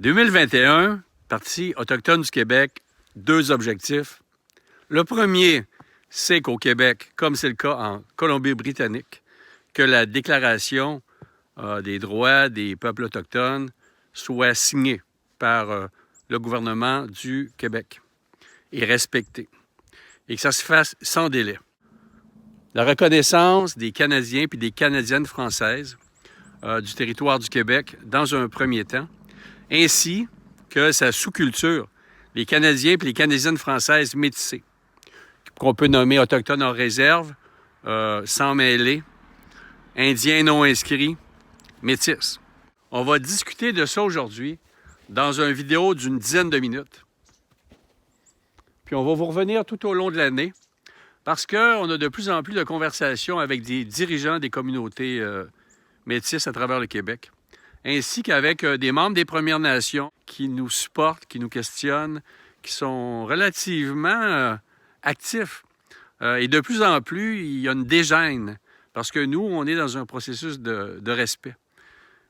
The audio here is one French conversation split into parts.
2021, Parti autochtone du Québec, 2 objectifs. Le premier, c'est qu'au Québec, comme c'est le cas en Colombie-Britannique, que la Déclaration des droits des peuples autochtones soit signée par le gouvernement du Québec et respectée, et que ça se fasse sans délai. La reconnaissance des Canadiens et des Canadiennes françaises du territoire du Québec dans un premier temps, ainsi que sa sous-culture, les Canadiens et les Canadiennes françaises métissées, qu'on peut nommer autochtones en réserve, sans mêler, indiens non inscrits, métis. On va discuter de ça aujourd'hui dans une vidéo d'une dizaine de minutes. Puis on va vous revenir tout au long de l'année parce qu'on a de plus en plus de conversations avec des dirigeants des communautés métisses à travers le Québec, ainsi qu'avec des membres des Premières Nations qui nous supportent, qui nous questionnent, qui sont relativement actifs. Et de plus en plus, il y a une dégêne, parce que nous, on est dans un processus de respect.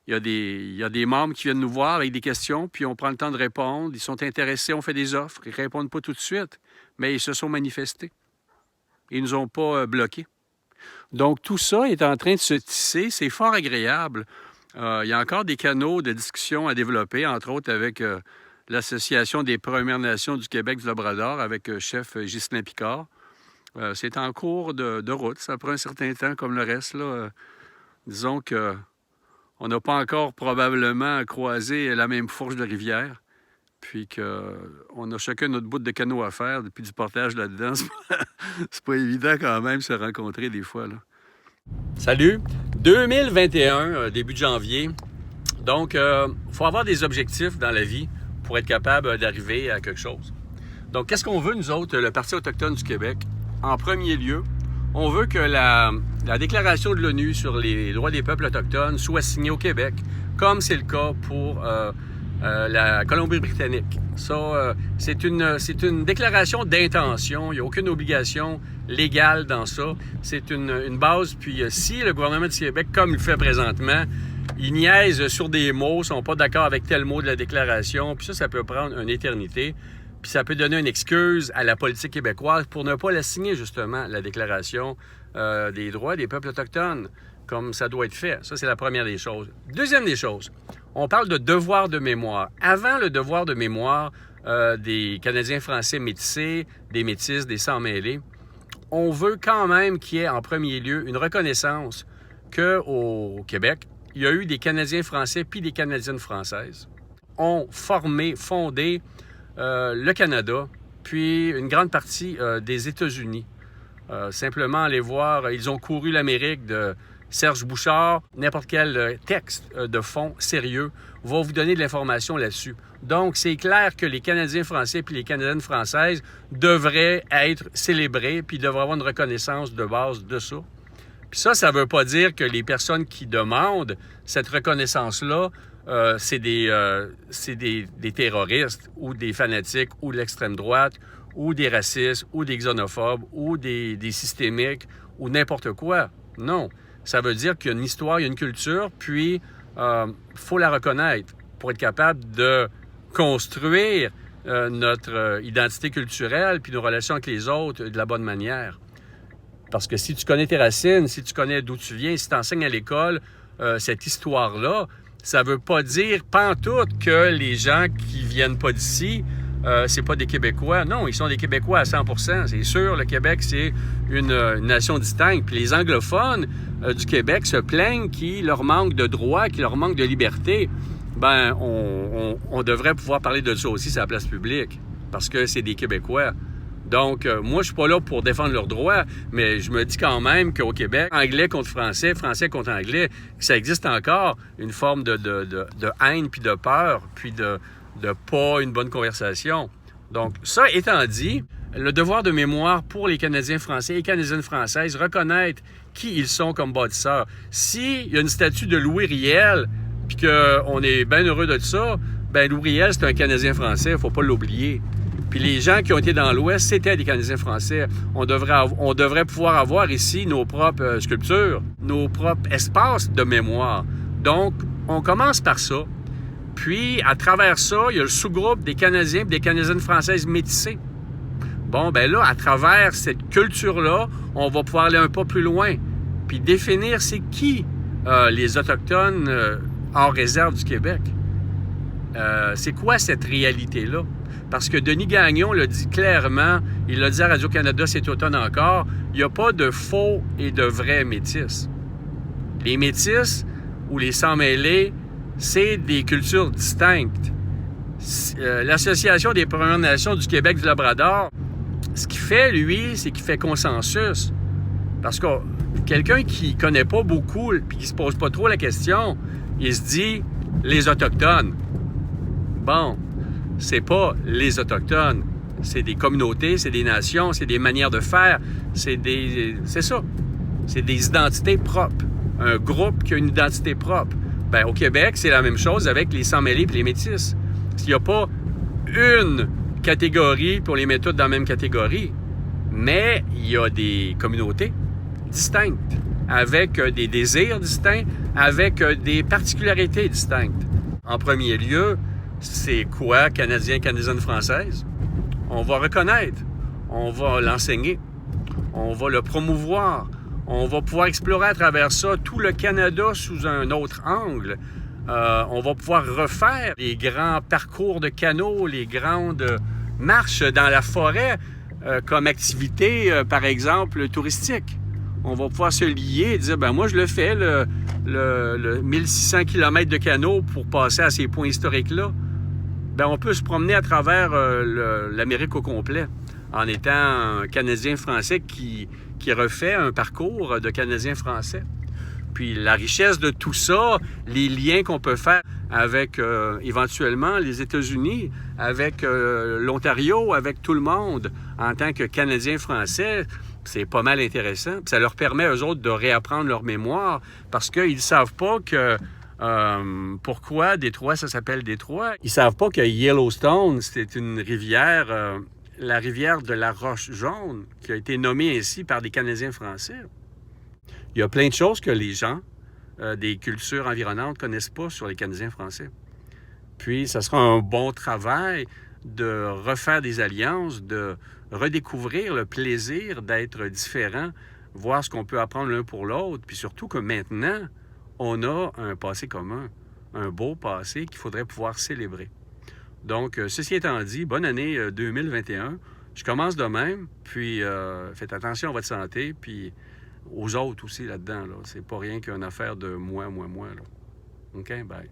Il y a des membres qui viennent nous voir avec des questions, puis on prend le temps de répondre. Ils sont intéressés, on fait des offres. Ils ne répondent pas tout de suite, mais ils se sont manifestés. Ils ne nous ont pas bloqués. Donc, tout ça est en train de se tisser. C'est fort agréable. Il y a encore des canaux de discussion à développer, entre autres avec l'Association des Premières Nations du Québec du Labrador, avec chef Ghislain Picard. C'est en cours de route. Ça prend un certain temps, comme le reste. Là. Disons qu'on n'a pas encore probablement croisé la même fourche de rivière, puis qu'on a chacun notre bout de canot à faire, puis du portage là-dedans. C'est pas évident quand même de se rencontrer des fois. Là. Salut! 2021, début de janvier. Donc, il faut avoir des objectifs dans la vie pour être capable d'arriver à quelque chose. Donc, qu'est-ce qu'on veut, nous autres, le Parti autochtone du Québec? En premier lieu, on veut que la Déclaration de l'ONU sur les droits des peuples autochtones soit signée au Québec, comme c'est le cas pour la Colombie-Britannique. Ça, c'est une déclaration d'intention. Il n'y a aucune obligation légale dans ça. C'est une base. Puis si le gouvernement du Québec, comme il le fait présentement, il niaise sur des mots, ne sont pas d'accord avec tel mot de la déclaration, puis ça peut prendre une éternité. Puis ça peut donner une excuse à la politique québécoise pour ne pas la signer, justement, la Déclaration des droits des peuples autochtones, comme ça doit être fait. Ça, c'est la première des choses. Deuxième des choses, on parle de devoir de mémoire. Avant le devoir de mémoire des Canadiens français métissés, des métis, des sans-mêlés, on veut quand même qu'il y ait en premier lieu une reconnaissance qu'au Québec, il y a eu des Canadiens français puis des Canadiennes françaises ont fondé le Canada, puis une grande partie des États-Unis. Simplement aller voir, ils ont couru l'Amérique de Serge Bouchard, n'importe quel texte de fond sérieux va vous donner de l'information là-dessus. Donc, c'est clair que les Canadiens français puis les Canadiennes françaises devraient être célébrés puis devraient avoir une reconnaissance de base de ça. Puis ça ne veut pas dire que les personnes qui demandent cette reconnaissance-là, c'est des terroristes ou des fanatiques ou de l'extrême droite ou des racistes ou des xénophobes ou des systémiques ou n'importe quoi. Non. Ça veut dire qu'il y a une histoire, il y a une culture, puis il faut la reconnaître pour être capable de construire notre identité culturelle puis nos relations avec les autres de la bonne manière. Parce que si tu connais tes racines, si tu connais d'où tu viens, si tu enseignes à l'école cette histoire-là, ça veut pas dire pantoute que les gens qui viennent pas d'ici, c'est pas des Québécois. Non, ils sont des Québécois à 100%. C'est sûr, le Québec, c'est une nation distincte. Puis les anglophones du Québec se plaignent qu'il leur manque de droits, qu'il leur manque de liberté. Ben, on devrait pouvoir parler de ça aussi sur la place publique, parce que c'est des Québécois. Donc, moi, je suis pas là pour défendre leurs droits, mais je me dis quand même qu'au Québec, anglais contre français, français contre anglais, ça existe encore une forme de haine, puis de peur, puis de pas une bonne conversation. Donc, ça étant dit, le devoir de mémoire pour les Canadiens français et Canadiennes françaises, reconnaître qui ils sont comme bâtisseurs. S'il y a une statue de Louis Riel, puis qu'on est bien heureux de ça, ben Louis Riel, c'est un Canadien français, il ne faut pas l'oublier. Puis les gens qui ont été dans l'Ouest, c'était des Canadiens français. On devrait pouvoir avoir ici nos propres sculptures, nos propres espaces de mémoire. Donc, on commence par ça. Puis, à travers ça, il y a le sous-groupe des Canadiens et des Canadiennes françaises métissées. Bon, ben là, à travers cette culture-là, on va pouvoir aller un pas plus loin, puis définir c'est qui les Autochtones hors réserve du Québec. C'est quoi cette réalité-là? Parce que Denis Gagnon l'a dit clairement, il l'a dit à Radio-Canada cet automne encore, il n'y a pas de faux et de vrais métis. Les métis ou les sans-mêlés, c'est des cultures distinctes. L'Association des Premières Nations du Québec du Labrador, ce qu'il fait, lui, c'est qu'il fait consensus. Parce que quelqu'un qui ne connaît pas beaucoup et qui ne se pose pas trop la question, il se dit « les Autochtones ». Bon, c'est pas les Autochtones. C'est des communautés, c'est des nations, c'est des manières de faire. C'est ça. C'est des identités propres. Un groupe qui a une identité propre. Bien, au Québec, c'est la même chose avec les sans-mêlés et les métis. Il n'y a pas une catégorie pour les mettre toutes dans la même catégorie, mais il y a des communautés distinctes, avec des désirs distincts, avec des particularités distinctes. En premier lieu, c'est quoi Canadien, Canadienne française? On va reconnaître, on va l'enseigner, on va le promouvoir, on va pouvoir explorer à travers ça tout le Canada sous un autre angle. On va pouvoir refaire les grands parcours de canaux, les grandes marches dans la forêt comme activité, par exemple, touristique. On va pouvoir se lier et dire, ben moi, je le fais, le 1600 km de canaux pour passer à ces points historiques-là. Ben, on peut se promener à travers l'Amérique au complet en étant un Canadien-Français qui refait un parcours de Canadien-Français. Puis la richesse de tout ça, les liens qu'on peut faire avec éventuellement les États-Unis, avec l'Ontario, avec tout le monde, en tant que Canadiens-Français, c'est pas mal intéressant. Puis ça leur permet, eux autres, de réapprendre leur mémoire parce qu'ils ne savent pas que pourquoi Détroit, ça s'appelle Détroit. Ils ne savent pas que Yellowstone, c'est une rivière, la rivière de la Roche Jaune, qui a été nommée ainsi par des Canadiens français. Il y a plein de choses que les gens des cultures environnantes ne connaissent pas sur les Canadiens français. Puis, ça sera un bon travail de refaire des alliances, de redécouvrir le plaisir d'être différent, voir ce qu'on peut apprendre l'un pour l'autre, puis surtout que maintenant, on a un passé commun, un beau passé qu'il faudrait pouvoir célébrer. Donc, ceci étant dit, bonne année 2021. Je commence de même, puis faites attention à votre santé, puis aux autres aussi là-dedans. Là. C'est pas rien qu'une affaire de moi. Là. OK? Bye.